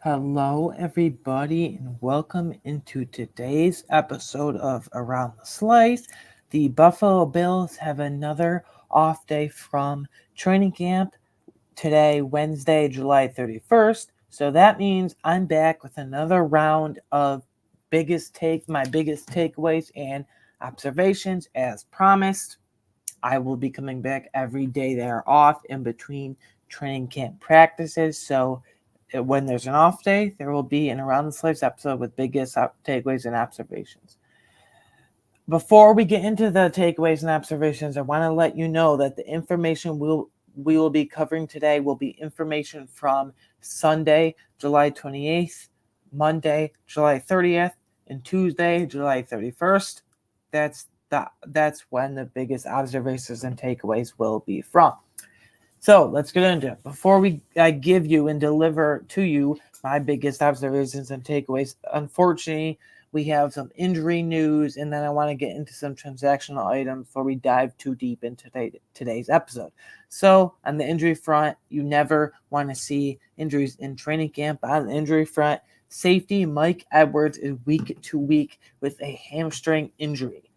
Hello, everybody, and welcome into today's episode of Around the Slice. The Buffalo Bills have another off day from training camp today, Wednesday, July 31st. So that means I'm back with another round of my biggest takeaways and observations as promised. I will be coming back every day they are off in between training camp practices. So when there's an off day, there will be an Around the Slaves episode with biggest takeaways and observations. Before we get into the takeaways and observations, I want to let you know that the information we will be covering today will be information from Sunday, July 28th, Monday, July 30th, and Tuesday, July 31st. That's when the biggest observations and takeaways will be from. So let's get into it. Before I give you and deliver to you my biggest observations and takeaways, unfortunately, we have some injury news, and then I want to get into some transactional items before we dive too deep into today's episode. So, on the injury front, you never want to see injuries in training camp. On the injury front, safety Mike Edwards is week to week with a hamstring injury.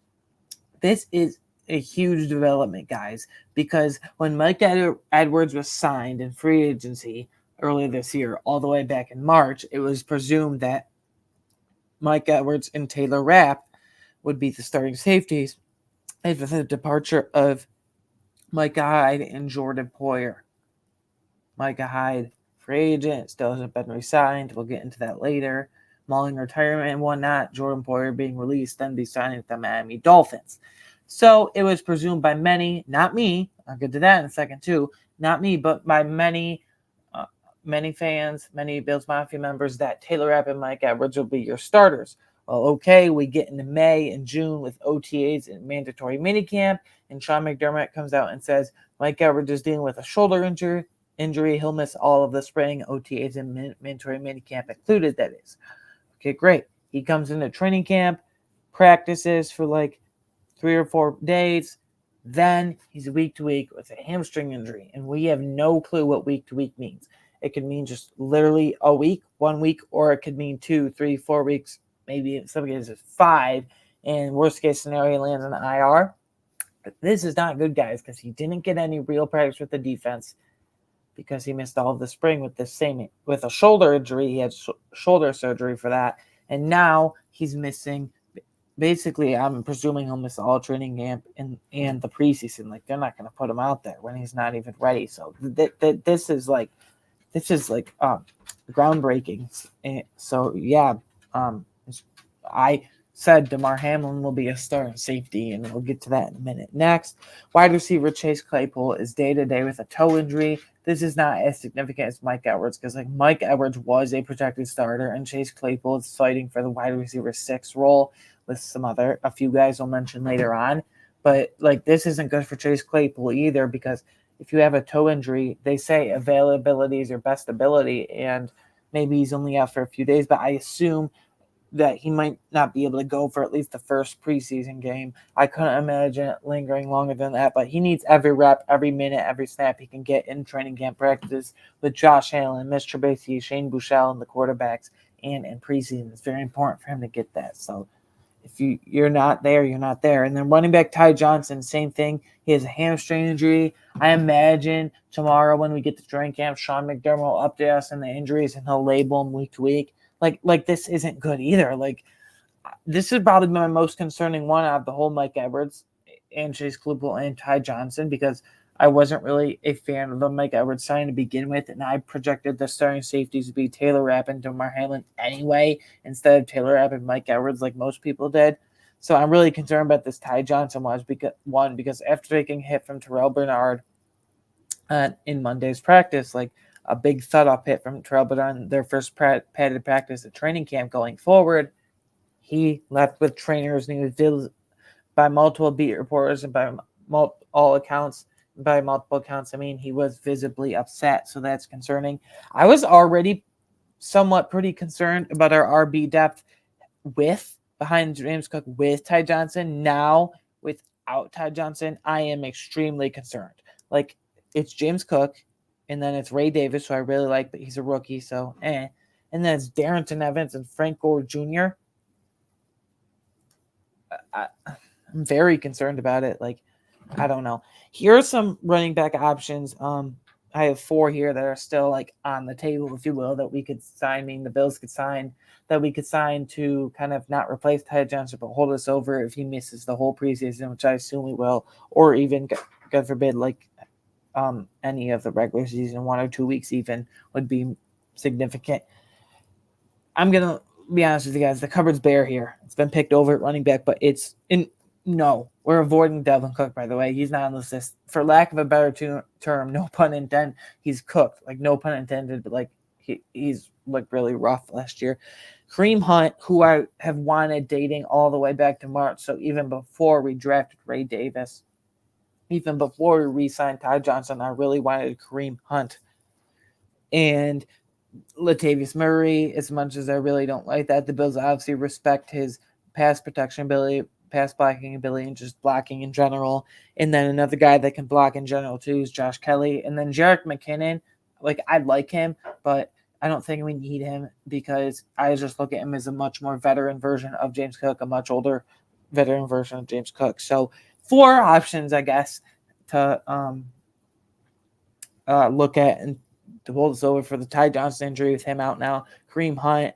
This is a huge development, guys, because when Mike Edwards was signed in free agency earlier this year, all the way back in March, it was presumed that Mike Edwards and Taylor Rapp would be the starting safeties. And with the departure of Micah Hyde and Jordan Poyer, Micah Hyde, free agent, still hasn't been re-signed. We'll get into that later. Mulling retirement and whatnot. Jordan Poyer being released, then be signing with the Miami Dolphins. So it was presumed by many, not me. I'll get to that in a second too. Not me, but by many fans, many Bills Mafia members, that Taylor Rapp and Mike Edwards will be your starters. Well, okay, we get into May and June with OTAs and mandatory minicamp, and Sean McDermott comes out and says Mike Edwards is dealing with a shoulder injury. He'll miss all of the spring OTAs and mandatory minicamp included, that is. Okay, great. He comes into training camp, practices for like 3 or 4 days. Then he's week to week with a hamstring injury, and we have no clue what week to week means. It could mean just literally a week, 1 week, or it could mean 2, 3, 4 weeks, maybe in some cases 5. And worst case scenario, he lands on the IR. But this is not good, guys, because he didn't get any real practice with the defense because he missed all of the spring with a shoulder injury. He had shoulder surgery for that, and now he's missing. Basically, I'm presuming he'll miss all training camp and the preseason. Like, they're not going to put him out there when he's not even ready. So this is like groundbreaking. So yeah, um, I said DeMar Hamlin will be a star in safety, and we'll get to that in a minute. Next, wide receiver Chase Claypool is day to day with a toe injury. This is not as significant as Mike Edwards because like Mike Edwards was a projected starter, and Chase Claypool is fighting for the wide receiver 6 role with a few guys I'll mention later on. But like, this isn't good for Chase Claypool either, because if you have a toe injury, they say availability is your best ability, and maybe he's only out for a few days, but I assume that he might not be able to go for at least the first preseason game. I couldn't imagine it lingering longer than that, but he needs every rep, every minute, every snap he can get in training camp practices with Josh Allen, Mitch Trubisky, Shane Buechele, and the quarterbacks, and in preseason. It's very important for him to get that. So if you're not there, you're not there. And then running back Ty Johnson, same thing. He has a hamstring injury. I imagine tomorrow when we get to training camp, Sean McDermott will update us on the injuries and he'll label them week to week. Like this isn't good either. Like, this is probably my most concerning one out of the whole Mike Edwards and Chase Claypool and Ty Johnson, because I wasn't really a fan of the Mike Edwards signing to begin with, and I projected the starting safeties to be Taylor Rapp and DeMar Hamlin anyway, instead of Taylor Rapp and Mike Edwards like most people did. So I'm really concerned about this Ty Johnson because after taking a hit from Terrell Bernard in Monday's practice, like a big thud up hit from Terrell Bernard in their first padded practice at training camp going forward, he left with trainers and he was by multiple beat reporters and by all accounts. By multiple accounts, I mean he was visibly upset, so that's concerning. I was already somewhat pretty concerned about our RB depth behind James Cook with Ty Johnson. Now, without Ty Johnson, I am extremely concerned. Like, it's James Cook, and then it's Ray Davis, who I really like, but he's a rookie, so and then it's Darrington Evans and Frank Gore Jr. I'm very concerned about it. Like, I don't know. Here are some running back options. I have 4 here that are still like on the table, if you will, that we could sign. Meaning the Bills could sign, that we could sign to kind of not replace Ty Johnson, but hold us over if he misses the whole preseason, which I assume he will, or even, God forbid, like any of the regular season, 1 or 2 weeks even would be significant. I'm gonna be honest with you guys. The cupboard's bare here. It's been picked over at running back, but it's in. No, we're avoiding Devin Cook. By the way, he's not on this list. For lack of a better term, no pun intended. He's cooked. Like, no pun intended, but like he's looked really rough last year. Kareem Hunt, who I have wanted dating all the way back to March. So even before we drafted Ray Davis, even before we re-signed Ty Johnson, I really wanted Kareem Hunt. And Latavius Murray, as much as I really don't like that, the Bills obviously respect his pass protection ability, pass blocking ability, and just blocking in general. And then another guy that can block in general too is Josh Kelly. And then Jerick McKinnon, like, I like him, but I don't think we need him because I just look at him as a much more veteran version of James Cook, a much older veteran version of James Cook. So 4 options, I guess, to look at and to hold us over for the Ty Johnson injury with him out now. Kareem Hunt,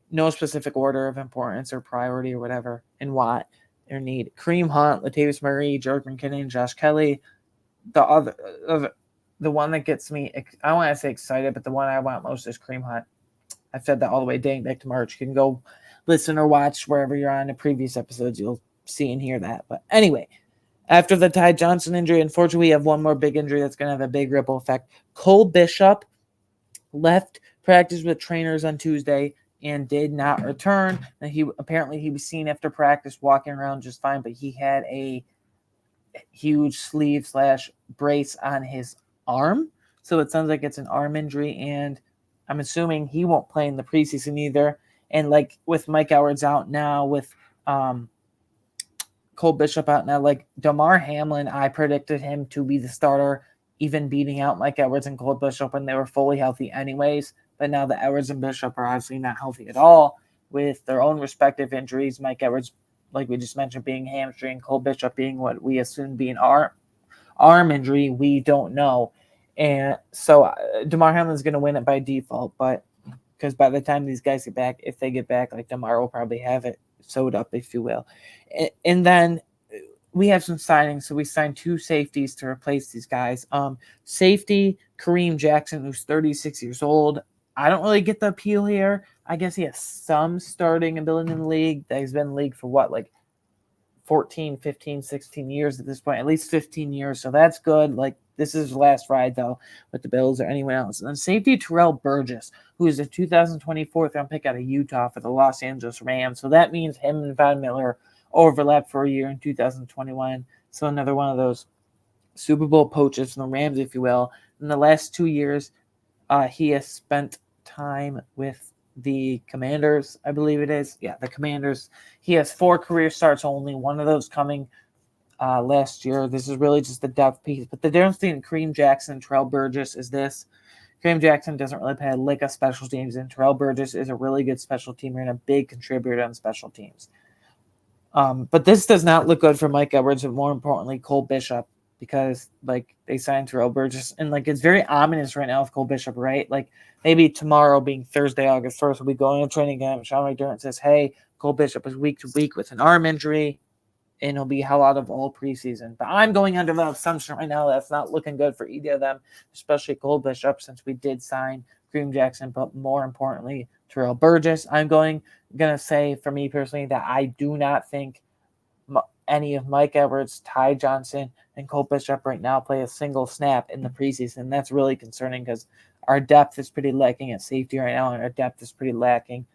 no specific order of importance or priority or whatever, and what or need. Kareem Hunt, Latavius Murray, Jerick McKinnon, Josh Kelly. The one that gets me, I don't want to say excited, but the one I want most is Kareem Hunt. I've said that all the way dating back to March. You can go listen or watch wherever you're on the previous episodes. You'll see and hear that. But anyway, after the Ty Johnson injury, unfortunately, we have one more big injury that's going to have a big ripple effect. Cole Bishop left practice with trainers on Tuesday and did not return. And he was seen after practice walking around just fine, but he had a huge sleeve / brace on his arm. So it sounds like it's an arm injury, and I'm assuming he won't play in the preseason either. And like with Mike Edwards out now, with Cole Bishop out now, like Damar Hamlin, I predicted him to be the starter, even beating out Mike Edwards and Cole Bishop when they were fully healthy anyways. But now the Edwards and Bishop are obviously not healthy at all with their own respective injuries. Mike Edwards, like we just mentioned, being hamstring, Cole Bishop being what we assume being arm injury. We don't know. And so Damar Hamlin's going to win it by default, but because by the time these guys get back, if they get back, like Damar will probably have it sewed up, if you will. And then we have some signings. So we signed 2 safeties to replace these guys. Safety, Kareem Jackson, who's 36 years old. I don't really get the appeal here. I guess he has some starting ability in the league. He's been in the league for what, like 14, 15, 16 years at this point, at least 15 years. So that's good. Like, this is his last ride, though, with the Bills or anyone else. And then safety Terrell Burgess, who is a 2024 round pick out of Utah for the Los Angeles Rams. So that means him and Von Miller overlapped for a year in 2021. So another one of those Super Bowl poaches from the Rams, if you will. In the last 2 years, he has spent time with the Commanders, I believe it is. Yeah, the Commanders. He has 4 career starts, only one of those coming last year. This is really just the depth piece. But the difference between Kareem Jackson and Terrell Burgess is this. Kareem Jackson doesn't really play a lick of special teams, and Terrell Burgess is a really good special teamer and a big contributor on special teams. But this does not look good for Mike Edwards, and more importantly, Cole Bishop, because like they signed Terrell Burgess, and like it's very ominous right now with Cole Bishop, right? Like maybe tomorrow, being Thursday, August 1st, we'll be going to training camp. Sean McDermott says, "Hey, Cole Bishop is week to week with an arm injury, and he'll be held out of all preseason." But I'm going under the assumption right now that's not looking good for either of them, especially Cole Bishop, since we did sign Kareem Jackson, but more importantly, Terrell Burgess. I'm going to say, for me personally, that I do not think any of Mike Edwards, Ty Johnson, and Cole Bishop right now play a single snap in the preseason. That's really concerning because our depth is pretty lacking at safety right now, and our depth is pretty lacking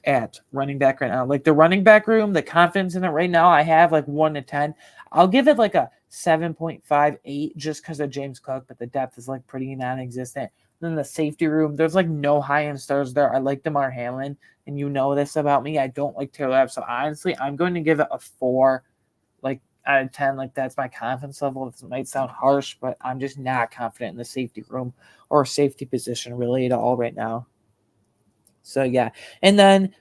at running back right now. Like the running back room, the confidence in it right now, I have like 1 to 10. I'll give it like a 7.58 just because of James Cook, but the depth is like pretty non-existent. Then the safety room, there's like no high-end stars there. I like Damar Hamlin, and you know this about me. I don't like Taylor Rapp. So honestly, I'm going to give it a 4, like out of 10. Like that's my confidence level. This might sound harsh, but I'm just not confident in the safety room or safety position really at all right now. So yeah, and then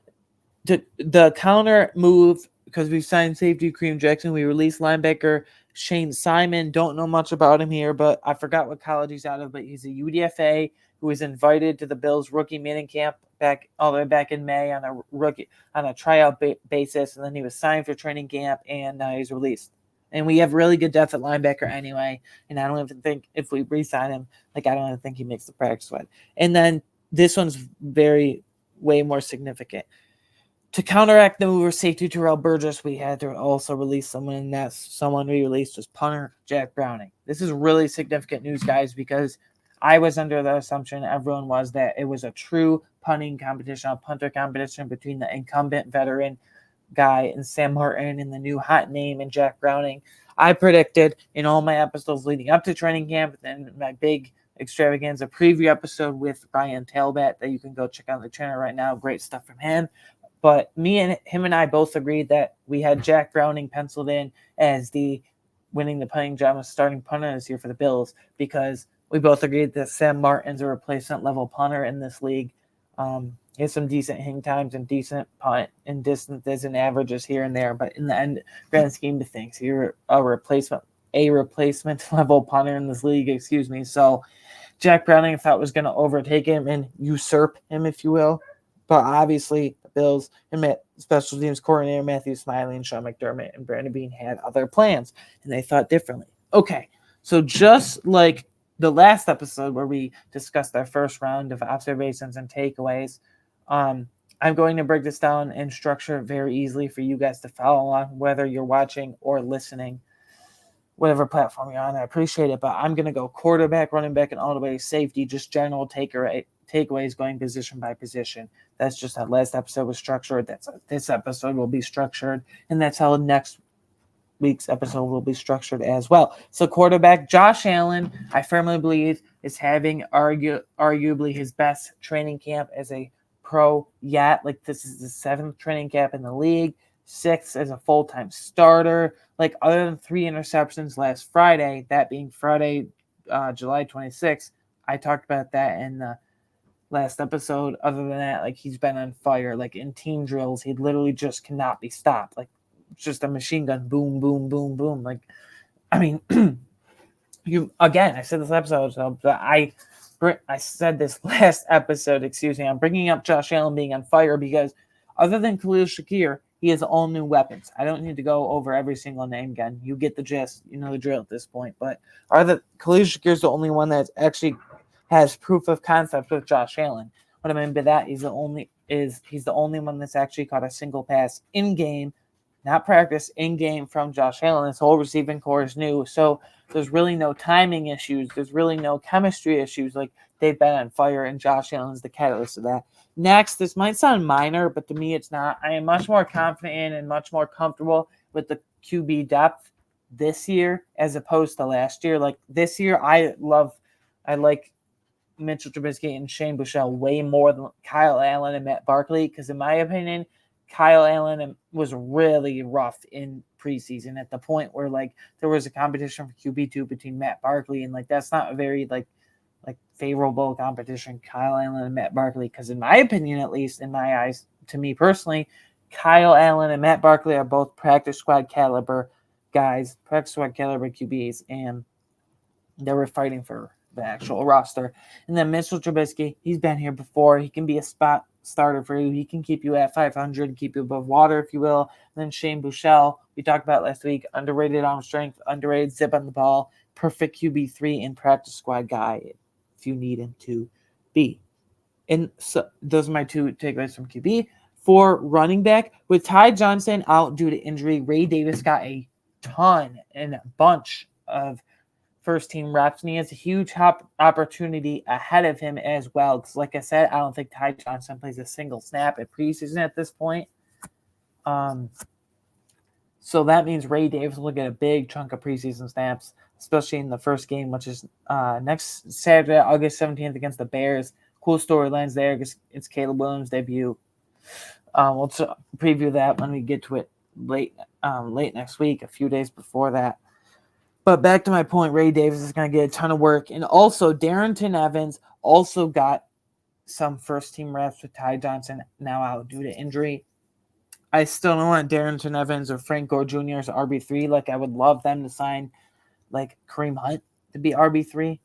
the counter move, because we signed safety Kareem Jackson, we released linebacker Shane Simon. Don't know much about him here, but I forgot what college he's out of. But he's a UDFA who was invited to the Bills rookie minicamp camp back all the way back in May on a tryout basis, and then he was signed for training camp, and he's released. And we have really good depth at linebacker anyway, and I don't even think if we re-sign him, like I don't even think he makes the practice squad. And then this one's way more significant. To counteract the move of safety Terrell Burgess, we had to also release someone, and that someone we released was punter Jack Browning. This is really significant news, guys, because I was under the assumption, everyone was, that it was a true punting competition, a punter competition between the incumbent veteran guy and Sam Martin and the new hot name and Jack Browning. I predicted in all my episodes leading up to training camp, and my big extravaganza preview episode with Ryan Talbot that you can go check out on the channel right now. Great stuff from him. But him and I both agreed that we had Jack Browning penciled in as the winning the punting job as starting punter this year for the Bills, because we both agreed that Sam Martin's a replacement level punter in this league. He has some decent hang times and decent punt and distances and averages here and there, but in the end, grand scheme of things, you're a replacement level punter in this league. Excuse me. So Jack Browning, I thought, was going to overtake him and usurp him, if you will. But obviously, the Bills and special teams coordinator Matthew Smiley and Sean McDermott and Brandon Beane had other plans, and they thought differently. Okay, so just like the last episode where we discussed our first round of observations and takeaways, I'm going to break this down and structure it very easily for you guys to follow along, whether you're watching or listening, whatever platform you're on. I appreciate it, but I'm going to go quarterback, running back, and all the way safety, just general takeaways going position by position. That's just how last episode was structured. That's how this episode will be structured, and that's how next week's episode will be structured as well. So quarterback, Josh Allen, I firmly believe, is having arguably his best training camp as a pro yet. Like, this is the 7th training camp in the league, 6th as a full-time starter. Like, other than 3 interceptions last Friday, that being Friday, July 26th, I talked about that in the last episode. Other than that, like, he's been on fire. Like, in team drills, he literally just cannot be stopped. Like, just a machine gun, boom, boom, boom, boom. Like, I mean, I said this episode, but I said this last episode, excuse me. I'm bringing up Josh Allen being on fire because other than Khalil Shakir, he has all new weapons. I don't need to go over every single name again. You get the gist. You know the drill at this point. But Khalil Shakir is the only one that actually has proof of concept with Josh Allen. What I mean by that, he's the only one that's actually caught a single pass in game, not practice, in game from Josh Allen. His whole receiving core is new. So there's really no timing issues. There's really no chemistry issues. Like, they've been on fire, and Josh Allen's the catalyst of that. Next, this might sound minor, but to me it's not. I am much more confident in and much more comfortable with the QB depth this year as opposed to last year. Like, this year, I like Mitchell Trubisky and Shane Buechele way more than Kyle Allen and Matt Barkley, because in my opinion, Kyle Allen was really rough in preseason at the point where, like, there was a competition for QB2 between Matt Barkley, and, like, that's not a very, like favorable competition, Kyle Allen and Matt Barkley, because in my opinion, at least in my eyes, to me personally, Kyle Allen and Matt Barkley are both practice squad caliber guys, practice squad caliber QBs, and they were fighting for the actual roster. And then Mitchell Trubisky, he's been here before. He can be a spot starter for you. He can keep you at 500, keep you above water, if you will. And then Shane Buechele, we talked about last week, underrated arm strength, underrated zip on the ball, perfect QB3 and practice squad guy if you need him to be. And so those are my 2 takeaways from QB. For running back, with Ty Johnson out due to injury, Ray Davis got a ton and a bunch of first-team reps, and he has a huge opportunity ahead of him as well. Because, like I said, I don't think Ty Johnson plays a single snap at preseason at this point. So that means Ray Davis will get a big chunk of preseason snaps, especially in the first game, which is next Saturday, August 17th against the Bears. Cool storylines there because it's Caleb Williams' debut. We'll preview that when we get to it late next week, a few days before that. But back to my point, Ray Davis is going to get a ton of work. And also, Darrington Evans also got some first-team reps with Ty Johnson now out due to injury. I still don't want Darrington Evans or Frank Gore Jr. as RB3. Like, I would love them to sign, like, Kareem Hunt to be RB3,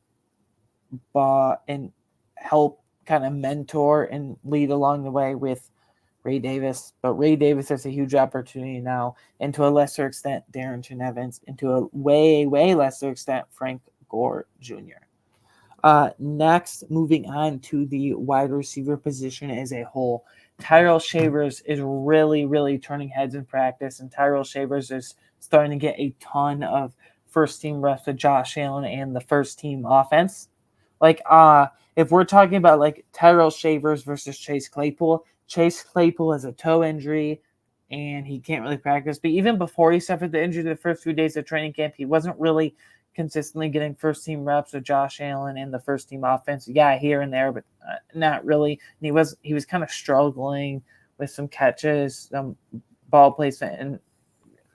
and help kind of mentor and lead along the way with Ray Davis. But Ray Davis has a huge opportunity now, and to a lesser extent, Darrington Evans, and to a way, way lesser extent, Frank Gore Jr. Next, moving on to the wide receiver position as a whole. Tyrell Shavers is really, really turning heads in practice, and Tyrell Shavers is starting to get a ton of first-team reps with Josh Allen and the first-team offense. Like, if we're talking about, like, Tyrell Shavers versus Chase Claypool has a toe injury, and he can't really practice. But even before he suffered the injury the first few days of training camp, he wasn't really consistently getting first-team reps with Josh Allen and the first-team offense. Yeah, here and there, but not really. And he was kind of struggling with some catches, some ball placement, and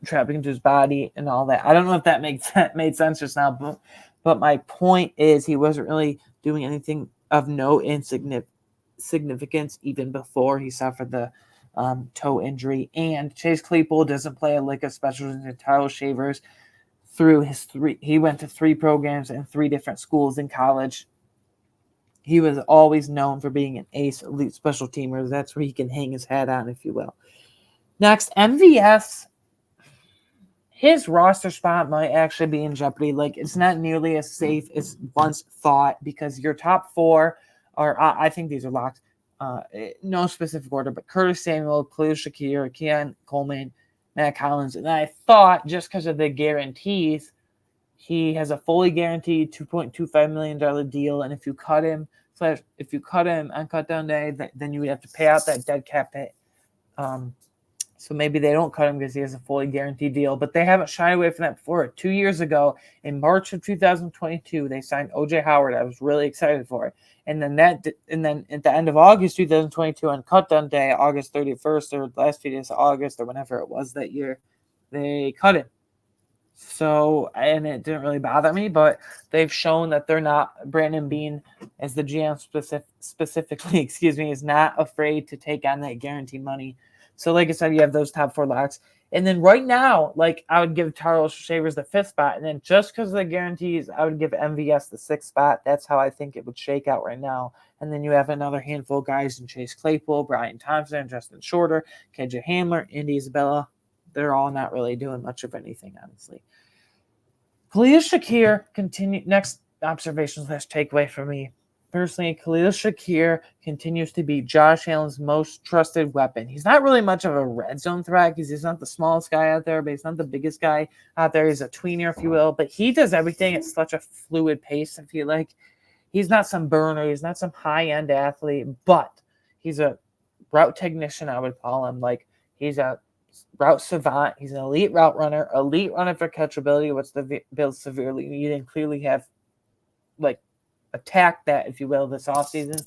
trapping into his body and all that. I don't know if that made sense just now, but my point is he wasn't really doing anything of no significance even before he suffered the toe injury. And Chase Claypool doesn't play a lick of special teams in Tyrell Shavers. He went to 3 programs and 3 different schools in college. He was always known for being an ace elite special teamer. That's where he can hang his hat on, if you will. Next, MVS, his roster spot might actually be in jeopardy. Like, it's not nearly as safe as once thought, because your top 4 are, I think these are locked. No specific order, but Curtis Samuel, Khalil Shakir, Keon Coleman, Matt Collins. And I thought, just because of the guarantees, he has a fully guaranteed $2.25 million deal. And if you cut him on cutdown day, then you would have to pay out that dead cap hit. So maybe they don't cut him because he has a fully guaranteed deal. But they haven't shied away from that before. 2 years ago, in March of 2022, they signed O.J. Howard. I was really excited for it. And then at the end of August 2022, on cutdown day, August 31st, or last few days of August, or whenever it was that year, they cut him. So, and it didn't really bother me, but they've shown that they're not, Brandon Beane, as the GM specifically, is not afraid to take on that guaranteed money. So, like I said, you have those top 4 locks. And then right now, like, I would give Tyrell Shavers the 5th spot. And then just because of the guarantees, I would give MVS the 6th spot. That's how I think it would shake out right now. And then you have another handful of guys in Chase Claypool, Brian Thompson, Justin Shorter, KJ Hamler, Andy Isabella. They're all not really doing much of anything, honestly. Khalil Shakir, next observation / takeaway for me. Personally, Khalil Shakir continues to be Josh Allen's most trusted weapon. He's not really much of a red zone threat because he's not the smallest guy out there, but he's not the biggest guy out there. He's a tweener, if you will, but he does everything at such a fluid pace. I feel like he's not some burner. He's not some high-end athlete, but he's a route technician, I would call him. Like, he's a route savant. He's an elite route runner for catchability, which the Bills severely need and clearly have, like, attack that, if you will, this offseason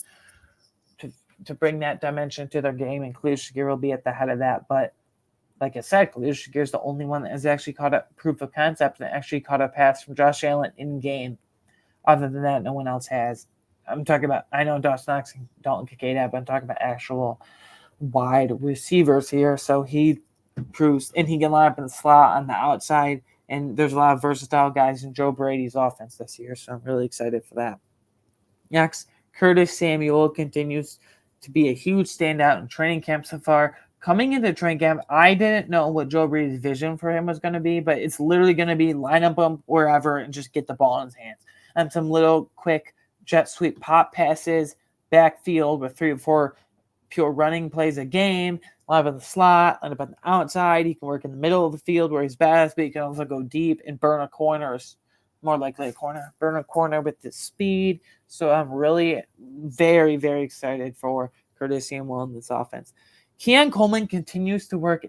to bring that dimension to their game, and Khalil Shakir will be at the head of that. But like I said, Khalil Shakir is the only one that has actually caught a proof of concept and actually caught a pass from Josh Allen in game. Other than that, no one else has. I'm talking about, I know Dawson Knox and Dalton Kincaid have, but I'm talking about actual wide receivers here. So he proves, and he can line up in the slot on the outside, and there's a lot of versatile guys in Joe Brady's offense this year, so I'm really excited for that. Next, Curtis Samuel continues to be a huge standout in training camp so far. Coming into training camp, I didn't know what Joe Brady's vision for him was going to be, but it's literally going to be line up him wherever and just get the ball in his hands. And some little quick jet sweep pop passes, backfield with 3 or 4 pure running plays a game, line up in the slot, line up on the outside. He can work in the middle of the field where he's best, but he can also go deep and burn a corner, more likely a corner, burn a corner with his speed. So I'm really very, very excited for Curtis Samuel in this offense. Keon Coleman continues to work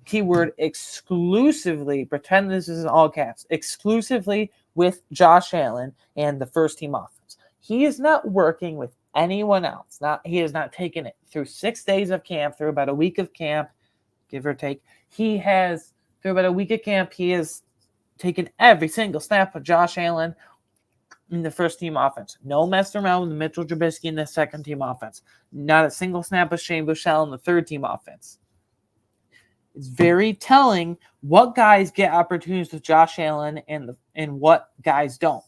keyword exclusively, pretend this is in all caps, exclusively with Josh Allen and the first team offense. He is not working with anyone else. He has not taken it through 6 days of camp, through about a week of camp, give or take. Through about a week of camp, he has taken every single snap of Josh Allen, in the first team offense. No messing around with Mitchell Trubisky in the second team offense. Not a single snap of Shane Buechele in the third team offense. It's very telling what guys get opportunities with Josh Allen and what guys don't.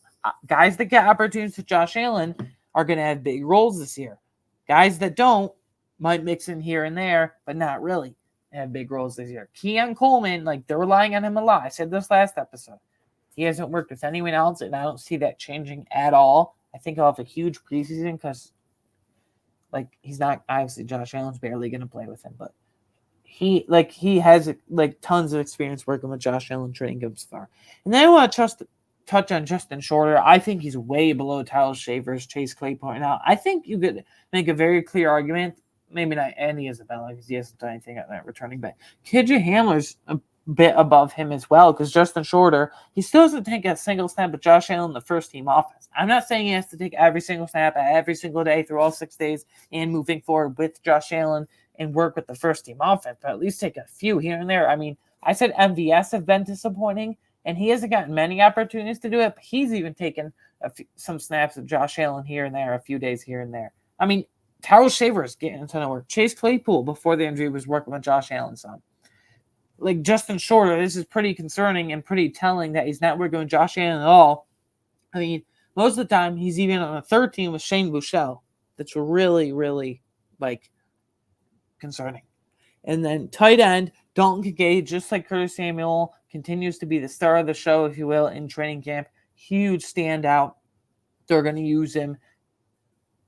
Guys that get opportunities with Josh Allen are going to have big roles this year. Guys that don't might mix in here and there, but not really have big roles this year. Keon Coleman, like, they're relying on him a lot. I said this last episode. He hasn't worked with anyone else, and I don't see that changing at all. I think he'll have a huge preseason because, like, he's not, obviously Josh Allen's barely going to play with him, but he has like tons of experience working with Josh Allen, training him so far. And then I want to touch on Justin Shorter. I think he's way below Tyler Shavers, Chase Claypool. Now, I think you could make a very clear argument, maybe not Andy Isabella because he hasn't done anything at that returning back. KJ Hamler's a bit above him as well because Justin Shorter, he still doesn't take a single snap with Josh Allen in the first team offense. I'm not saying he has to take every single snap every single day through all 6 days and moving forward with Josh Allen and work with the first team offense, but at least take a few here and there. I mean, I said MVS have been disappointing, and he hasn't gotten many opportunities to do it, but he's even taken some snaps of Josh Allen here and there, a few days here and there. I mean, Tyler Shaver is getting a ton of work. Chase Claypool, before the injury, was working with Josh Allen some. Like, Justin Shorter, this is pretty concerning and pretty telling that he's not working with Josh Allen at all. I mean, most of the time, he's even on a third team with Shane Buechele. That's really, really, like, concerning. And then tight end, Dalton Kincaid, just like Curtis Samuel, continues to be the star of the show, if you will, in training camp. Huge standout. They're going to use him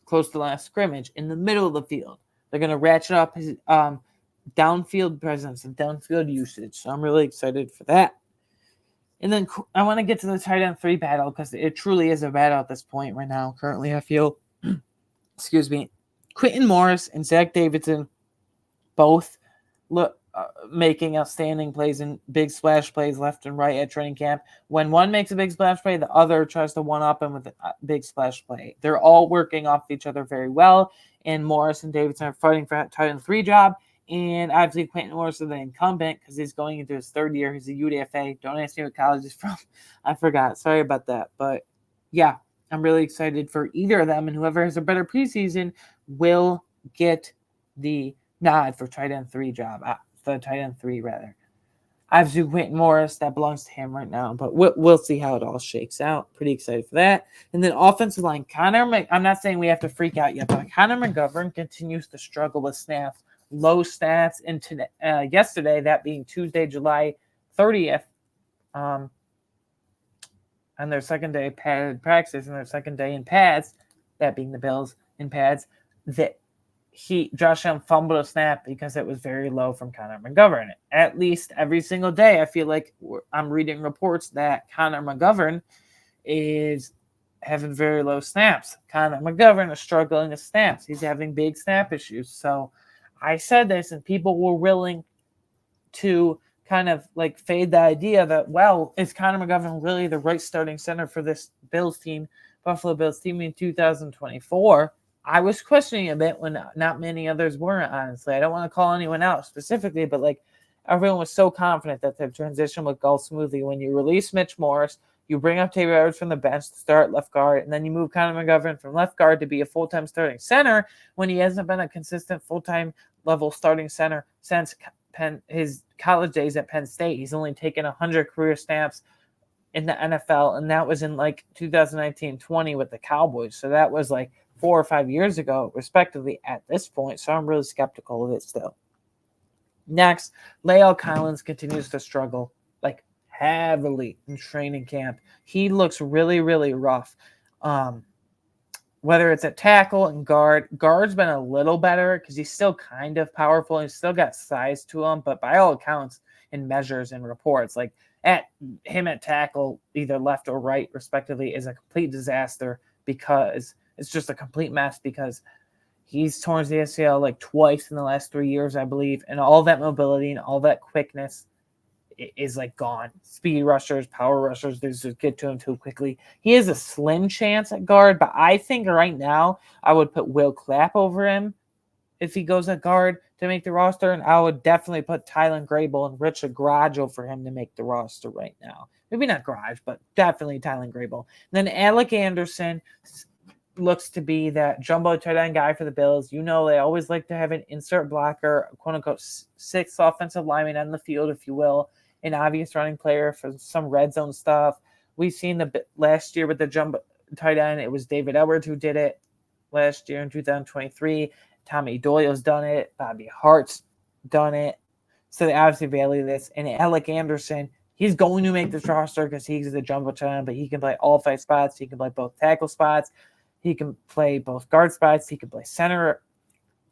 close to the last scrimmage in the middle of the field. They're going to ratchet up his downfield presence and downfield usage. So I'm really excited for that. And then I want to get to the tight end 3 battle because it truly is a battle at this point right now. Currently, I feel, Quentin Morris and Zach Davidson both making outstanding plays and big splash plays left and right at training camp. When one makes a big splash play, the other tries to one-up him with a big splash play. They're all working off each other very well, and Morris and Davidson are fighting for that tight end 3 job. And obviously, Quentin Morris is the incumbent because he's going into his 3rd year. He's a UDFA. Don't ask me what college he's from. I forgot. Sorry about that. But, yeah, I'm really excited for either of them, and whoever has a better preseason will get the nod for tight end 3 job. The tight end 3, rather. Obviously, Quentin Morris, that belongs to him right now, but we'll see how it all shakes out. Pretty excited for that. And then offensive line, I'm not saying we have to freak out yet, but Connor McGovern continues to struggle with snaps, low stats, and yesterday, that being Tuesday, July 30th, on their second day of padded practice and their second day in pads, that being the Bills in pads, that Josh Allen fumbled a snap because it was very low from Connor McGovern. At least every single day, I feel like I'm reading reports that Connor McGovern is having very low snaps. Connor McGovern is struggling with snaps. He's having big snap issues. So I said this, and people were willing to kind of like fade the idea that, well, is Connor McGovern really the right starting center for this Buffalo Bills team in 2024? I was questioning a bit when not many others weren't, honestly. I don't want to call anyone out specifically, but like everyone was so confident that the transition would go smoothly. When you release Mitch Morris, you bring up Taylor Edwards from the bench to start left guard, and then you move Connor McGovern from left guard to be a full-time starting center when he hasn't been a consistent full-time level starting center since his college days at Penn State. He's only taken 100 career snaps in the NFL, and that was in like 2019-20 with the Cowboys. So that was like 4 or 5 years ago, respectively, at this point. So I'm really skeptical of it still. Next, La'el Collins continues to struggle like heavily in training camp. He looks really, really rough. Whether it's at tackle and guard's been a little better because he's still kind of powerful. He's still got size to him, but by all accounts and measures and reports, like at tackle, either left or right, respectively, is a complete disaster because it's just a complete mess because he's torn the ACL like twice in the last 3 years, I believe, and all that mobility and all that quickness is like gone. Speed rushers, power rushers, they just get to him too quickly. He has a slim chance at guard, but I think right now I would put Will Clapp over him if he goes at guard to make the roster, and I would definitely put Tylan Grable and Richard Grado for him to make the roster right now. maybe not garage, but definitely Tylen Grable. Then Alec Anderson looks to be that jumbo tight end guy for the Bills. They always like to have an insert blocker, quote unquote, sixth offensive lineman on the field, if you will, an obvious running player for some red zone stuff. We've seen the last year with the jumbo tight end, it was David Edwards who did it last year in 2023. Tommy Doyle's done it. Bobby Hart's done it. So they obviously value this. And Alec Anderson, he's going to make this roster because he's the jumbo tight end, but he can play all 5 spots. He can play both tackle spots. He can play both guard spots. He can play center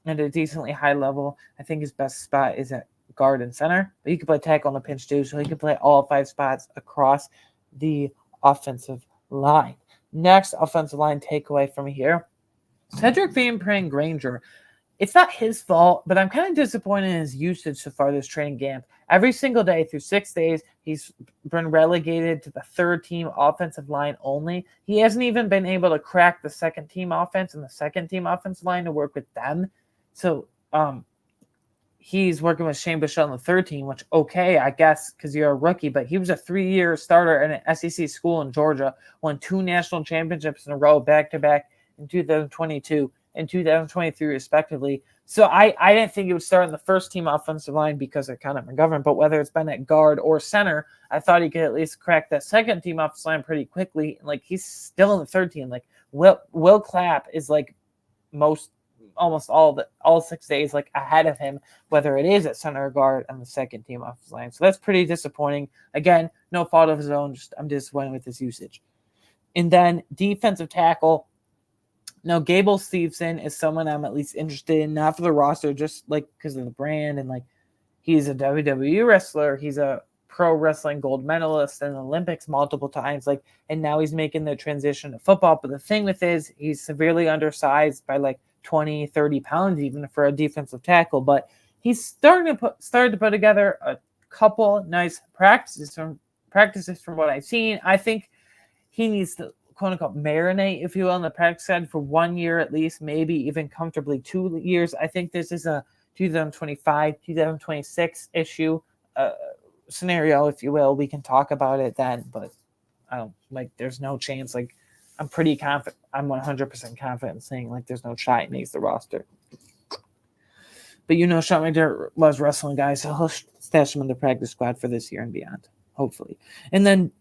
at a decently high level. I think his best spot is at guard and center, but he can play tackle on the pinch too. So he can play all 5 spots across the offensive line. Next offensive line takeaway from here, Cedric Van Pran-Granger. It's not his fault, but I'm kind of disappointed in his usage so far this training camp. Every single day through 6 days, he's been relegated to the third-team offensive line only. He hasn't even been able to crack the second-team offense and the second-team offensive line to work with them. So he's working with Shane Buechele on the third team, which, okay, I guess, because you're a rookie, but he was a 3-year starter at an SEC school in Georgia, won 2 national championships in a row back-to-back in 2022 and 2023, respectively. So I didn't think he would start in the first-team offensive line because of Connor McGovern, but whether it's been at guard or center, I thought he could at least crack that second-team offensive line pretty quickly. Like, he's still in the third team. Like, Will Clapp is, like, almost all 6 days like ahead of him, whether it is at center or guard on the second team offensive line. So that's pretty disappointing. Again, no fault of his own. Just I'm disappointed with his usage. And then defensive tackle. Now, Gable Steveson is someone I'm at least interested in, not for the roster, just like because of the brand and like he's a WWE wrestler. He's a pro wrestling gold medalist in the Olympics multiple times. Like, and now he's making the transition to football. But the thing with is he's severely undersized by like 20, 30 pounds even for a defensive tackle, but he's started to put together a couple nice practices from what I've seen. I think he needs to quote unquote marinate, if you will, on the practice side for 1 year at least, maybe even comfortably 2 years. I think this is a 2025, 2026 issue scenario, if you will. We can talk about it then, but I don't like there's no chance. Like, I'm pretty confident. I'm 100% confident in saying like there's no shot he makes the roster. But Sean McDermott loves wrestling guys, so he'll stash him in the practice squad for this year and beyond, hopefully. And then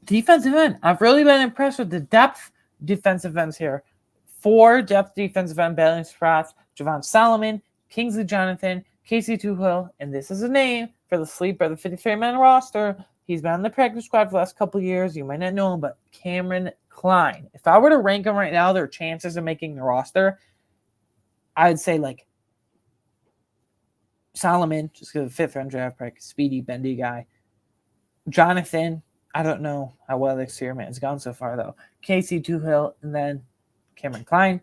defensive end. I've really been impressed with the depth defensive ends here. 4 depth defensive end battling spots: Javon Solomon, Kingsley Jonathan, Casey Toohill, and this is a name for the sleeper, the 53-man roster. He's been on the practice squad for the last couple of years. You might not know him, but Cameron Klein. If I were to rank them right now, their chances of making the roster, I'd say like Solomon, just because of the 5th-round draft pick, speedy, bendy guy. Jonathan, I don't know how well the experiment has gone so far, though. Casey Toohill, and then Cameron Klein.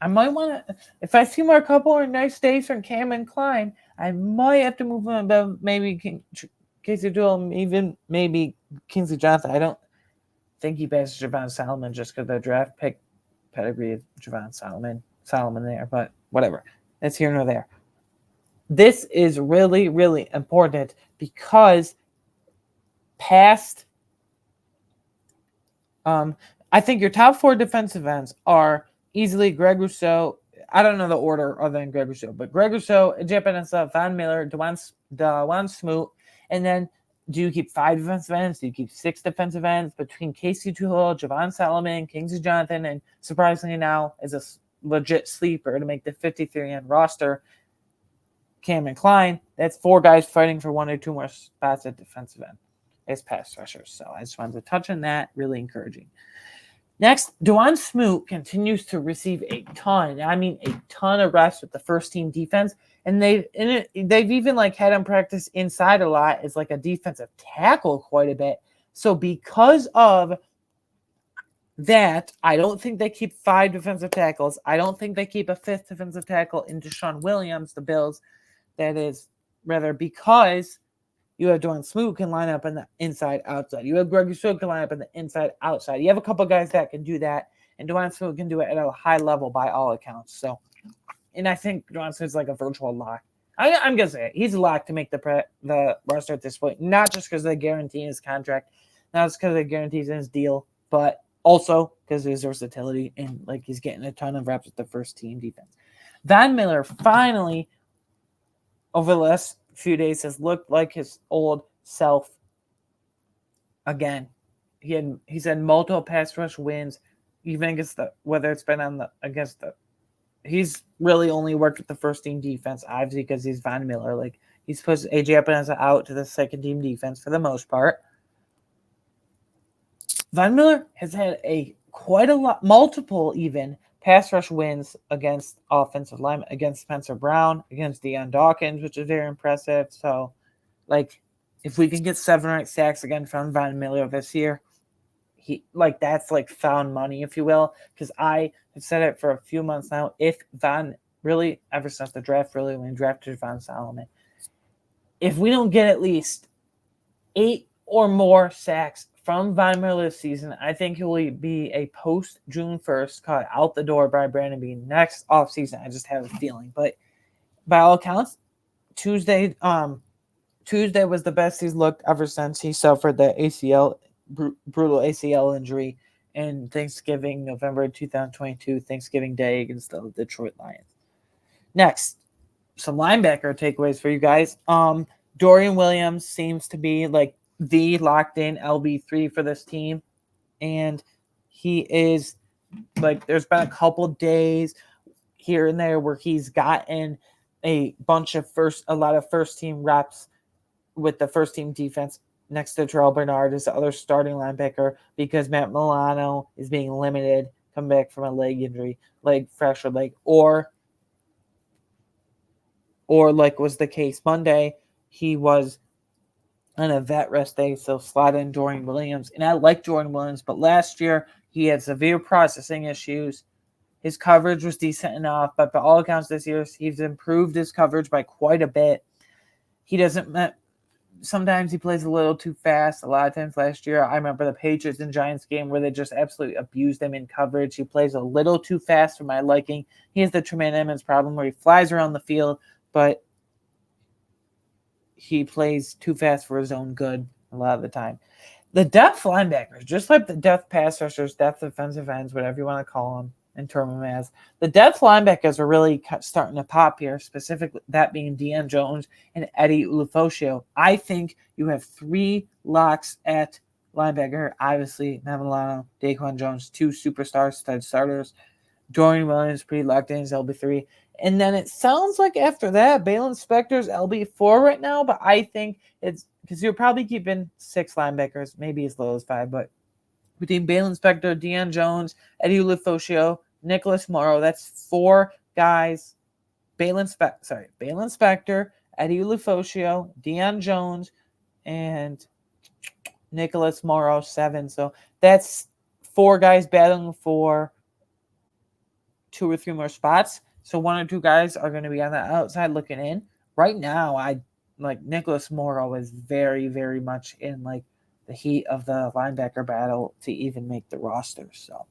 I might want to, if I see more couple of nice days from Cameron Klein, I might have to move him above maybe Casey Toohill, even maybe Kingsley Jonathan. I don't think he passes Javon Solomon just because the draft pick pedigree of Javon Solomon there, but whatever. That's here nor there. This is really, really important because I think your top 4 defensive ends are easily Greg Rousseau. I don't know the order other than Greg Rousseau, but Greg Rousseau, J.P. Penessa, Von Miller, Dawuane Smoot, and then do you keep 5 defensive ends? Do you keep 6 defensive ends between Casey Toohill, Javon Solomon, Kingsley Jonathan, and surprisingly now is a legit sleeper to make the 53-man roster, Cameron Klein? That's 4 guys fighting for 1 or 2 more spots at defensive end as pass rushers. So I just wanted to touch on that. Really encouraging. Next, Dawuane Smoot continues to receive a ton of reps with the first team defense. And they've even like had him practice inside a lot as like a defensive tackle quite a bit. So because of that, I don't think they keep 5 defensive tackles. I don't think they keep a 5th defensive tackle in Deshaun Williams, the Bills. That is rather because you have Dawuane Smoot can line up in the inside outside. You have Greg Rousseau can line up in the inside outside. You have a couple guys that can do that, and Dawuane Smoot can do it at a high level by all accounts. So, and I think Dawuane Smoot's like a virtual lock. I'm gonna say it. He's a lock to make the roster at this point, not just because they guarantee his contract, Not just because of the guarantees in his deal, but also because of his versatility and like he's getting a ton of reps with the first team defense. Von Miller finally, over the last few days, has looked like his old self again. He's had multiple pass rush wins, even against whether it's been against the. He's really only worked with the first team defense, obviously, because he's Von Miller. Like he's pushed AJ Epinesa out to the second team defense for the most part. Von Miller has had quite a lot, multiple even pass rush wins against offensive linemen, against Spencer Brown, against Deion Dawkins, which is very impressive. So, like, if we can get 7 or 8 sacks again from Von Miller this year, that's like found money, if you will. Because I have said it for a few months now. If Von really, ever since the draft, really when we drafted Von Solomon, if we don't get at least 8 or more sacks from Von Miller this season, I think he will be a post June 1st cut out the door by Brandon Beane next offseason. I just have a feeling. But by all accounts, Tuesday was the best he's looked ever since he suffered the brutal ACL injury in Thanksgiving, November 2022, Thanksgiving Day against the Detroit Lions. Next, some linebacker takeaways for you guys. Dorian Williams seems to be like the locked in LB3 for this team. And he is like, there's been a couple days here and there where he's gotten a lot of first team reps with the first team defense next to Terrell Bernard as the other starting linebacker because Matt Milano is being limited, coming back from a leg injury, fractured leg, or like was the case Monday, he was on a vet rest day, so slot in Dorian Williams. And I like Dorian Williams, but last year he had severe processing issues. His coverage was decent enough, but by all accounts this year, he's improved his coverage by quite a bit. Sometimes he plays a little too fast. A lot of times last year, I remember the Patriots and Giants game where they just absolutely abused him in coverage. He plays a little too fast for my liking. He has the Tremaine Edmonds problem where he flies around the field, but he plays too fast for his own good a lot of the time. The depth linebackers, just like the depth pass rushers, depth defensive ends, whatever you want to call them and term them as, the depth linebackers are really starting to pop here, specifically that being Deion Jones and Eddie Ulofoshio. I think you have 3 locks at linebacker. Obviously, Matt Milano, Daquan Jones, 2 superstars, stud starters. Dorian Williams pretty locked in as LB3. And then it sounds like after that, Baylon Spector's LB4 right now, but I think it's because you're probably keeping 6 linebackers, maybe as low as 5, but between Baylon Spector, Deion Jones, Eddie Ulofoshio, Nicholas Morrow, that's 4 guys. Baylon Spector, Eddie Ulofoshio, Deion Jones, and Nicholas Morrow, 7. So that's 4 guys battling for 2 or 3 more spots. So 1 or 2 guys are going to be on the outside looking in. Right now, I like Nicholas Morrow is very, very much in like the heat of the linebacker battle to even make the roster. So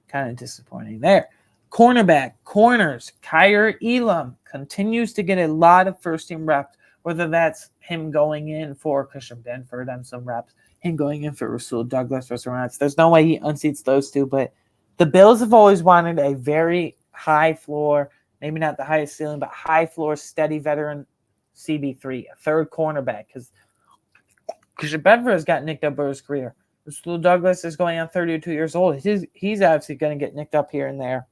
kind of disappointing there. Corners, Kaiir Elam continues to get a lot of first team reps, whether that's him going in for Christian Benford on some reps, him going in for Rasul Douglas or some reps. There's no way he unseats those 2, but the Bills have always wanted a very high floor, maybe not the highest ceiling, but high floor, steady veteran CB3, a third cornerback, because Christian Benford has got nicked up for his career. Rasul Douglas is going on 32 years old. He's obviously going to get nicked up here and there.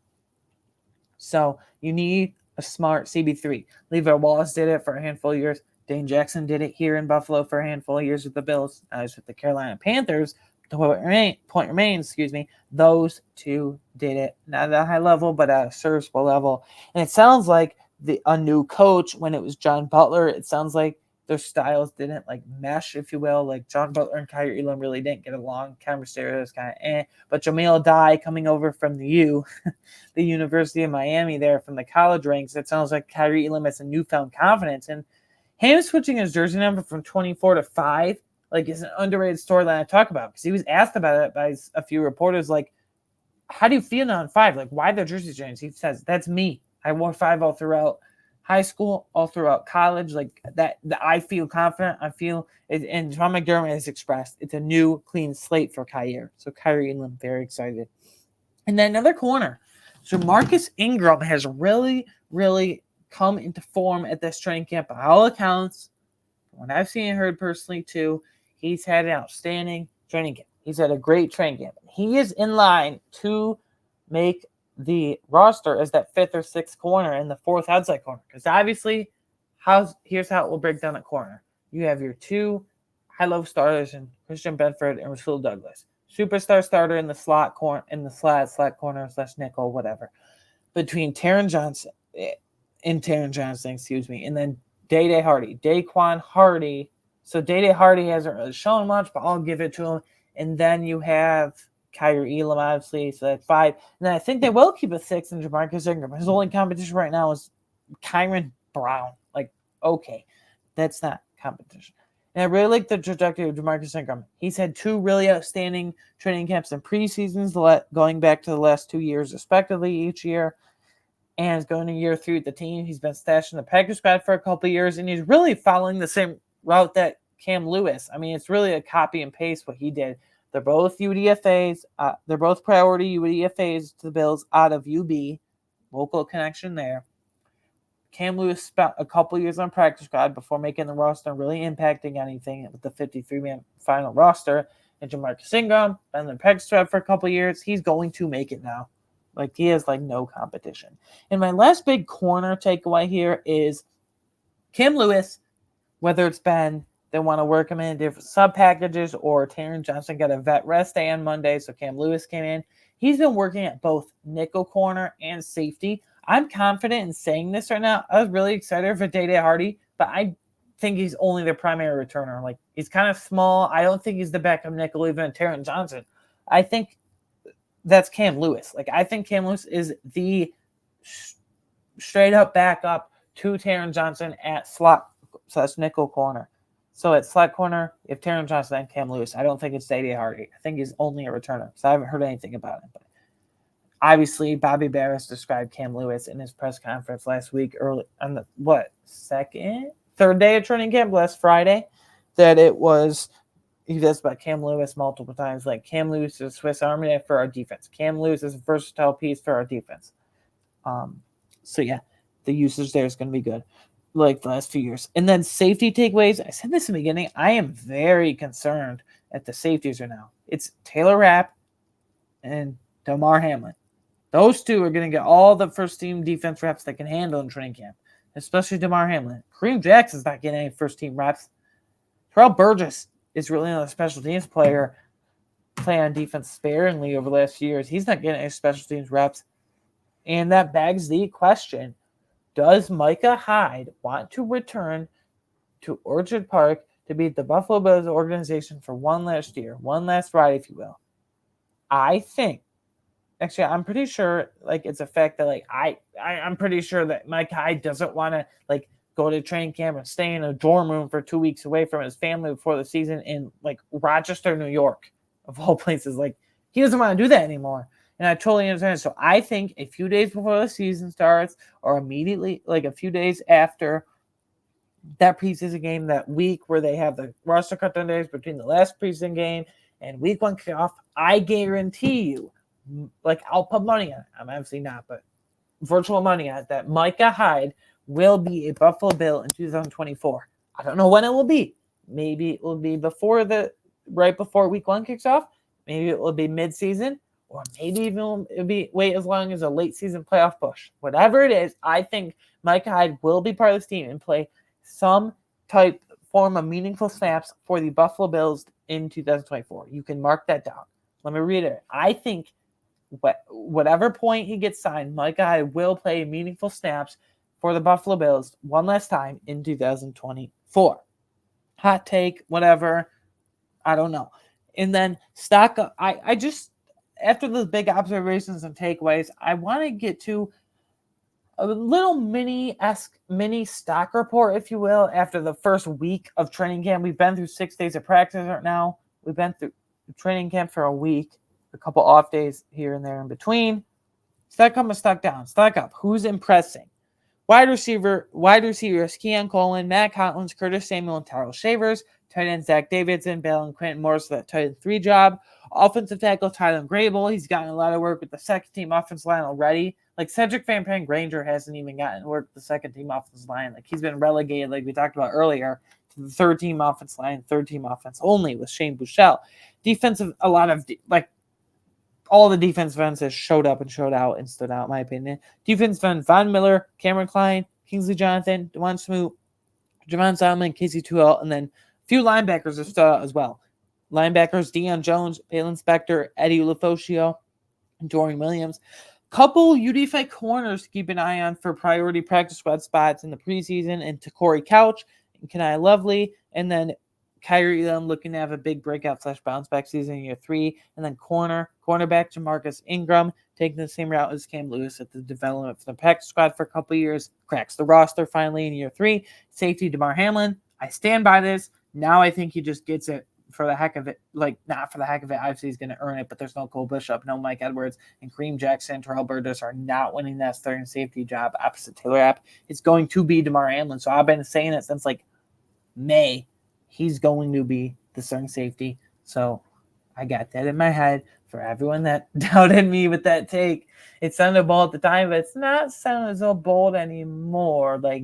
So you need a smart CB3. Levi Wallace did it for a handful of years. Dane Jackson did it here in Buffalo for a handful of years with the Bills. I was with the Carolina Panthers. The point remains, those 2 did it. Not at a high level, but at a serviceable level. And it sounds like a new coach, when it was John Butler, it sounds like their styles didn't like mesh, if you will. Like John Butler and Kaiir Elam really didn't get along. Cameron Stereo is kind of But Jamil Dye coming over from the University of Miami there from the college ranks, it sounds like Kaiir Elam has a newfound confidence. And him switching his jersey number from 24 to 5, like, is an underrated storyline I talk about, because he was asked about it by a few reporters, like, how do you feel now on 5? Like, why the jersey change? He says, that's me. I wore 5 all throughout high school, all throughout college. Like that I feel confident. I feel it, and Sean McDermott has expressed it's a new clean slate for Kyer. So Kyrie Elam, very excited. And then another corner. So Marcus Ingram has really, really come into form at this training camp. By all accounts, what I've seen and heard personally too, he's had an outstanding training camp. He's had a great training camp. He is in line to make the roster as that fifth or sixth corner and the fourth outside corner. Because obviously, here's how it will break down at corner. You have your two high-level starters in Christian Benford and Rasul Douglas. Superstar starter in the slot corner, slot corner / nickel, whatever. Between Taron Johnson, and then Day Hardy, Daquan Hardy. So Day Hardy hasn't really shown much, but I'll give it to him. And then you have Kyer Elam, obviously, so that's 5. And then I think they will keep a 6 in Jamarcus Ingram. His only competition right now is Kyron Brown. Like, okay, that's not competition. And I really like the trajectory of Jamarcus Ingram. He's had 2 really outstanding training camps and preseasons going back to the last 2 years, respectively, each year. And is going to year 3 with the team. He's been stashed in the practice squad for a couple of years, and he's really following the same route that Cam Lewis. I mean, it's really a copy and paste what he did. They're both UDFAs. They're both priority UDFAs to the Bills out of UB. Local connection there. Cam Lewis spent a couple years on practice squad before making the roster and really impacting anything with the 53-man final roster. And Jamarcus Ingram, been in the practice squad for a couple years. He's going to make it now. Like, he has, like, no competition. And my last big corner takeaway here is Cam Lewis, whether it's been they want to work him in different sub-packages or Taron Johnson got a vet rest day on Monday, so Cam Lewis came in. He's been working at both nickel corner and safety. I'm confident in saying this right now. I was really excited for Day Hardy, but I think he's only their primary returner. Like, he's kind of small. I don't think he's the backup nickel, even Taron Johnson. I think that's Cam Lewis. Like, I think Cam Lewis is the straight up backup to Taron Johnson at slot / nickel corner. So at slot corner, you have Taron Johnson and Cam Lewis. I don't think it's Day Hardy. I think he's only a returner. So I haven't heard anything about it. But obviously, Bobby Barris described Cam Lewis in his press conference last week, early on the third day of training camp, last Friday, that it was. He does about Cam Lewis multiple times. Like, Cam Lewis is a Swiss Army knife for our defense. Cam Lewis is a versatile piece for our defense. So yeah, the usage there is going to be good, like the last few years. And then safety takeaways. I said this in the beginning. I am very concerned at the safeties right now. It's Taylor Rapp and Damar Hamlin. Those two are going to get all the first team defense reps they can handle in training camp, especially Damar Hamlin. Kareem Jackson's not getting any first team reps. Terrell Burgess is really not a special teams player, play on defense sparingly over the last few years. He's not getting any special teams reps. And that begs the question, does Micah Hyde want to return to Orchard Park to beat the Buffalo Bills organization for one last year, one last ride, if you will? I think, actually, I'm pretty sure, like, it's a fact that, like, I'm pretty sure that Micah Hyde doesn't want to, like, go to training camp and stay in a dorm room for 2 weeks away from his family before the season in, like, Rochester, New York, of all places. Like, he doesn't want to do that anymore. And I totally understand. So I think a few days before the season starts, or immediately, like a few days after that preseason game, that week where they have the roster cut-down days between the last preseason game and week 1 kickoff, I guarantee you, like, I'll put money on it. I'm obviously not, but virtual money on it, that Micah Hyde will be a Buffalo Bill in 2024. I don't know when it will be. Maybe it will be right before week 1 kicks off. Maybe it will be mid-season, or maybe even it'll be wait as long as a late season playoff push. Whatever it is, I think Micah Hyde will be part of this team and play some type form of meaningful snaps for the Buffalo Bills in 2024. You can mark that down. Let me read it. I think whatever point he gets signed, Micah Hyde will play meaningful snaps for the Buffalo Bills one last time in 2024. Hot take, whatever. I don't know. And then stock up. I just, after those big observations and takeaways, I want to get to a little mini stock report, if you will, after the first week of training camp. We've been through 6 days of practice right now. We've been through training camp for a week, a couple off days here and there in between. Stock up and stock down. Stock up. Who's impressing? Wide receivers Keon Coleman, Matt Collins, Curtis Samuel, and Tyrell Shavers. Tight end Zach Davidson, Bell, and Quentin Morris for that tight end 3 job. Offensive tackle Tyler Grable. He's gotten a lot of work with the second team offensive line already. Like Cedric Van Pran Granger hasn't even gotten work with the second team offensive line. Like he's been relegated, like we talked about earlier, to the third team offense line, third team offense only with Shane Buechele. Defensive, a lot of all the defensive ends has showed up and showed out and stood out, in my opinion. Defensive end Von Miller, Cameron Klein, Kingsley Jonathan, Dewan Smoot, Javon Solomon, Casey Tuell, and then a few linebackers have stood out as well. Linebackers Deion Jones, Palen Spector, Eddie Ulofoshio, and Dorian Williams. Couple UDFA corners to keep an eye on for priority practice squad spots in the preseason, and Corey Couch and Kenai Lovely, and then Kyrie Elam looking to have a big breakout / bounce back season in year 3, and then cornerback Jamarcus Ingram taking the same route as Cam Lewis at the development for the practice squad for a couple years, cracks the roster finally in year 3. Safety Damar Hamlin, I stand by this. Now I think he just gets it for the heck of it, like not for the heck of it. Obviously, he's going to earn it, but there's no Cole Bishop, no Mike Edwards, and Kareem Jackson and Terrell Burgess are not winning that starting safety job opposite Taylor Rapp. It's going to be Damar Hamlin. So I've been saying it since like May. He's going to be the starting safety. So I got that in my head for everyone that doubted me with that take. It sounded bold at the time, but it's not sounding so bold anymore. Like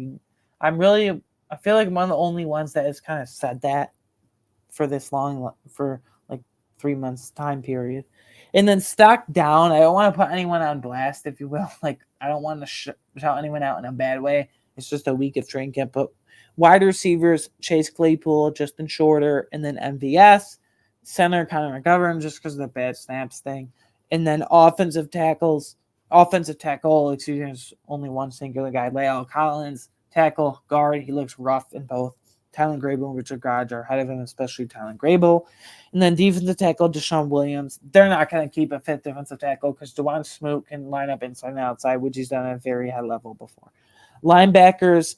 I feel like I'm one of the only ones that has kind of said that for this long, for like 3 months time period. And then stock down. I don't want to put anyone on blast, if you will. Like I don't want to shout anyone out in a bad way. It's just a week of training camp. But wide receivers, Chase Claypool, Justin Shorter, and then MVS. Center, Connor McGovern, just because of the bad snaps thing. And then offensive tackle, is only one singular guy, La'el Collins. Tackle, guard, he looks rough in both. Tylen Grable and Richard Gage are ahead of him, especially Tylen Grable. And then defensive tackle, Deshaun Williams. They're not going to keep a fifth defensive tackle because Dewan Smoot can line up inside and outside, which he's done at a very high level before. Linebacker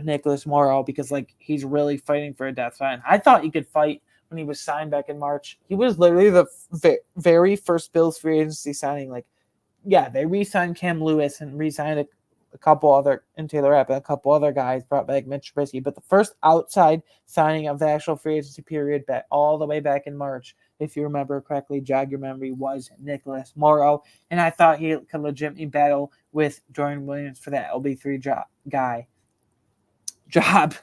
Nicholas Morrow, because like he's really fighting for a death fight. I thought he could fight when he was signed back in March. He was literally the very first Bills free agency signing. Like, yeah, they re-signed Cam Lewis and re-signed a couple other, and Taylor Rapp, a couple other guys, brought back Mitch Trubisky. But the first outside signing of the actual free agency period back all the way back in March, if you remember correctly, jog your memory, was Nicholas Morrow. And I thought he could legitimately battle with Jordan Williams for that LB3 job.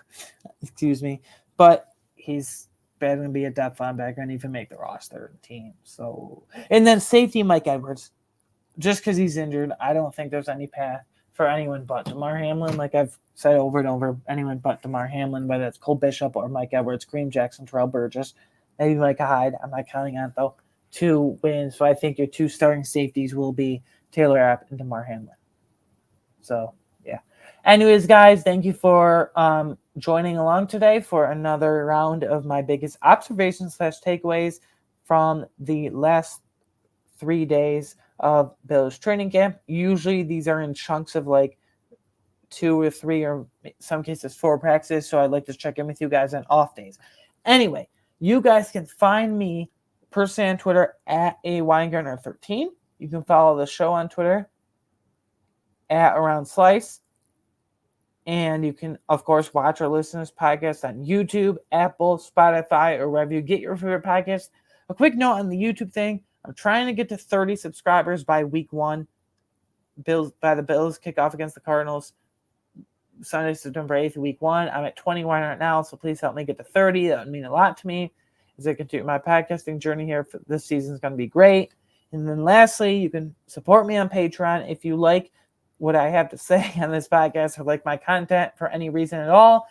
Excuse me. But he's better than be a depth linebacker and even make the roster team. So, and then safety Mike Edwards. Just because he's injured, I don't think there's any path for anyone but Damar Hamlin. Like I've said over and over, anyone but Damar Hamlin, whether it's Cole Bishop or Mike Edwards, Kareem Jackson, Terrell Burgess, maybe Micah Hyde. I'm not counting on it, though. 2 wins. So I think your 2 starting safeties will be Taylor Rapp and Damar Hamlin. So, yeah. Anyways, guys, thank you for joining along today for another round of my biggest observations / takeaways from the last 3 days of Bills training camp. Usually these are in chunks of like 2 or 3 or in some cases 4 practices. So I'd like to check in with you guys on off days. Anyway, you guys can find me personally on Twitter at @Weingartner13. You can follow the show on Twitter at Around Slice. And you can, of course, watch or listen to this podcast on YouTube, Apple, Spotify, or wherever you get your favorite podcast. A quick note on the YouTube thing. I'm trying to get to 30 subscribers by week 1. The Bills kick off against the Cardinals Sunday, September 8th, week 1. I'm at 21 right now, so please help me get to 30. That would mean a lot to me as I continue my podcasting journey here. For this season is going to be great. And then lastly, you can support me on Patreon if you like what I have to say on this podcast or like my content for any reason at all.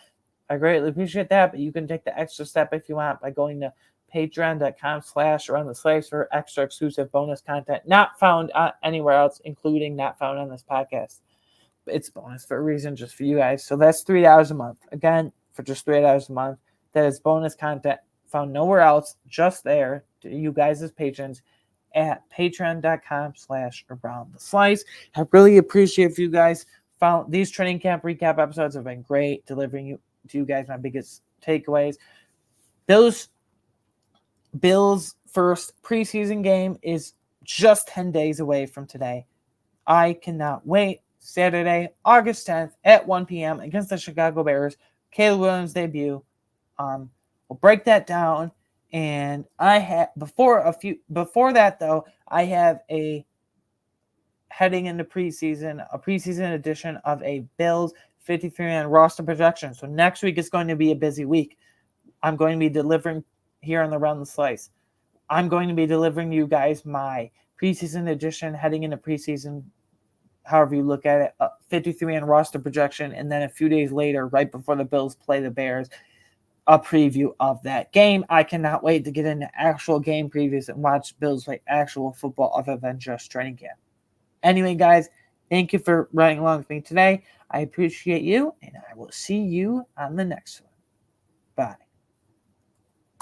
I greatly appreciate that, but you can take the extra step if you want by going to patreon.com/aroundtheslice for extra exclusive bonus content not found anywhere else, including not found on this podcast. It's bonus for a reason, just for you guys. So that's $3 a month. Again, for just $3 a month, that is bonus content found nowhere else, just there to you guys as patrons at patreon.com/aroundtheslice. I really appreciate if you guys found these training camp recap episodes have been great, delivering you to you guys my biggest takeaways. Bills' first preseason game is just 10 days away from today. I cannot wait. Saturday, August 10th at 1 p.m. against the Chicago Bears. Caleb Williams' debut. We'll break that down. And I have before that though, I have a heading into preseason, a preseason edition of a Bills 53-man roster projection. So next week is going to be a busy week. I'm going to be delivering here on the Around the Slice. I'm going to be delivering you guys my preseason edition heading into preseason, however you look at it, a 53-man roster projection, and then a few days later, right before the Bills play the Bears, a preview of that game. I cannot wait to get into actual game previews and watch Bills play actual football other than just training camp. Anyway, guys, thank you for running along with me today. I appreciate you, and I will see you on the next one.